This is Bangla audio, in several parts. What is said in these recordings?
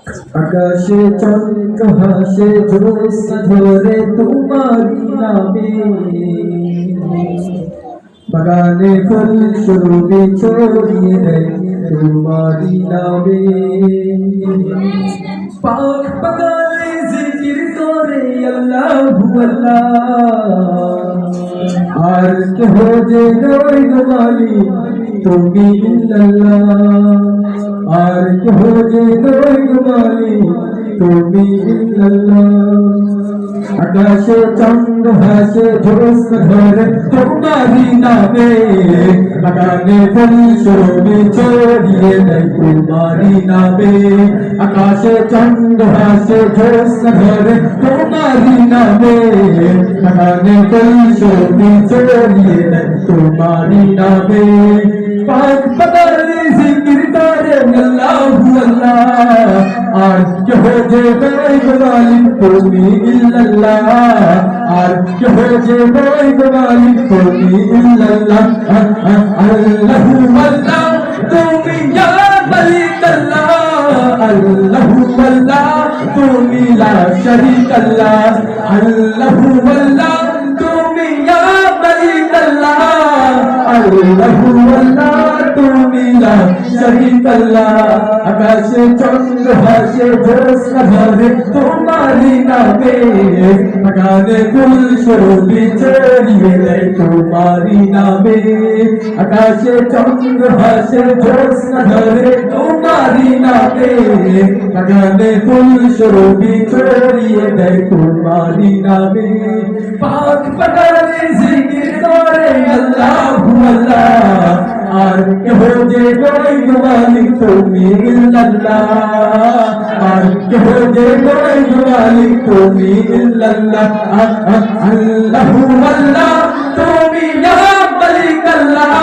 আকাশে চন্দ্র হাসে জ্যোৎস্না ধরে তোমারি নামে, বাগানে ফুল সুরভি ছড়িয়ে দেয় তোমারি নামে। পাক বাগানে জিকির করে আল্লাহু আল্লাহ, আর কেহ যে নয় গো মালিক তুমি ইল্লাল্লাহ, আর কেহ যে নয় গো মালিক তুমি ইল্লাল্লাহ। আকাশে চন্দ্র হাসে জ্যোৎস্না ধরে তোমারি নামে, বাগানে ফুল সুরভি ছড়িয়ে দেয় তোমারি নামে। আকাশে চন্দ্র হাসে জ্যোৎস্না ধরে তোমারি নামে, বাগানে ফুল সুরভি ছড়িয়ে দেয় তোমারি নামে। পাক বাগানে জিকির করে আল্লাহু আল্লাহ, আর কেহ যে নয় গো মালিক তুমি ইল্লাল্লাহ, আর কেহ যে নয় গো মালিক তুমি ইল্লাল্লাহ। আল্লাহু আল্লাহ তুমি ইয়া মালিক আল্লাহ, আল্লাহু আল্লাহ তুমি লা শারীকা আল্লাহ, আল্লাহু আল্লাহ তুমি ইয়া মালিক আল্লাহ, আল্লাহু আল্লাহ তুমি লা শারীকা আল্লাহ। আকাশে চন্দ্র হাসে জ্যোৎস্না ধরে তোমারি নামে, বাগানে ফুল সুরভি ছড়িয়ে দেয় তোমারি নামে। আকাশে চন্দ্র হাসে জ্যোৎস্না ধরে তোমারি নামে, বাগানে ফুল সুরভি ছড়িয়ে দেয় তোমারি নামে। পাক বাগানে জিকির করে আল্লাহু আল্লাহ, আর কেহ যে নয় গো মালিক তুমি ইল্লাল্লাহ, আর কেহ যে নয় গো মালিক তুমি ইল্লাল্লাহ। আল্লাহু আল্লাহ তুমি ইয়া মালিক আল্লাহ,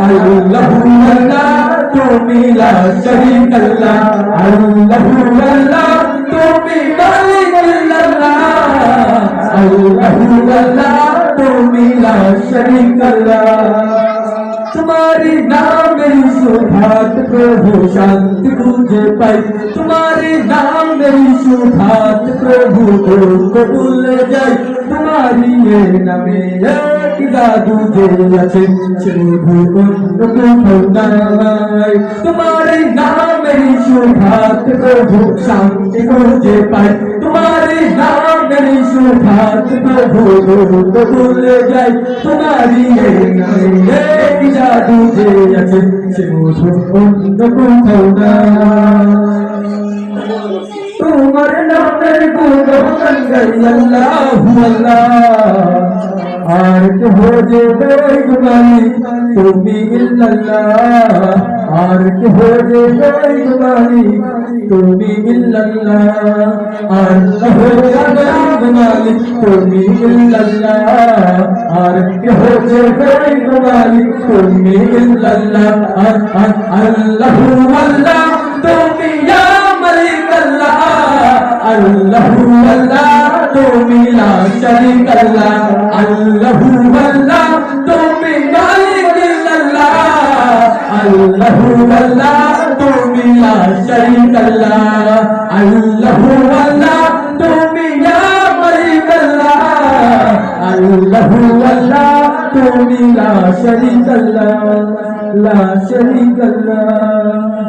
আল্লাহু আল্লাহ তুমি লা শারীকা আল্লাহ, আল্লাহু আল্লাহ তুমি মালিক ইল্লাল্লাহ, আল্লাহু আল্লাহ তুমি লা শারীকা আল্লাহ। तुम्हारे नाम मेरी सुभात प्रभु शांति मुझे पाई, तुम्हारे नाम मेरी सुभात प्रभु को भूल जाए। तुम्हारी ये नामे एक जादू जे अच्छे प्रभु को नाय। तुम्हारे नाम मेरी सुभात प्रभु शांति मुझे पाई, तुम्हारे नाम मेरी सुभात प्रभु को भूल जाए। तुम्हारी ये नामे एक जादू जे अच्छे प्रभु को नाय। तुम्हार नामेर गुणगान गाई আল্লাহু আল্লাহ, আর কেহ যে নয় গো মালিক তুমি ইল্লাল্লাহ, আর কেহ যে নয় গো মালিক তুমি ইল্লাল্লাহ। আল্লাহ নয় গো মালিক তুমি ইল্লাল্লাহ, আর কেহ যে নয় গো মালিক তুমি ইল্লাল্লাহ। আল্লাহু আল্লাহ তুমি ইয়া মালিক আল্লাহ, আল্লাহু আল্লাহ তুমি লা শারীকা আল্লাহ, আল্লাহু আল্লাহ তুমি মালিক আল্লাহ, আল্লাহু আল্লাহ তুমি লা শারীকা আল্লাহ, আল্লাহু আল্লাহ তুমি ইয়া মালিক আল্লাহ, আল্লাহু আল্লাহ তুমি লা শারীকা আল্লাহ, লা শারীকা আল্লাহ।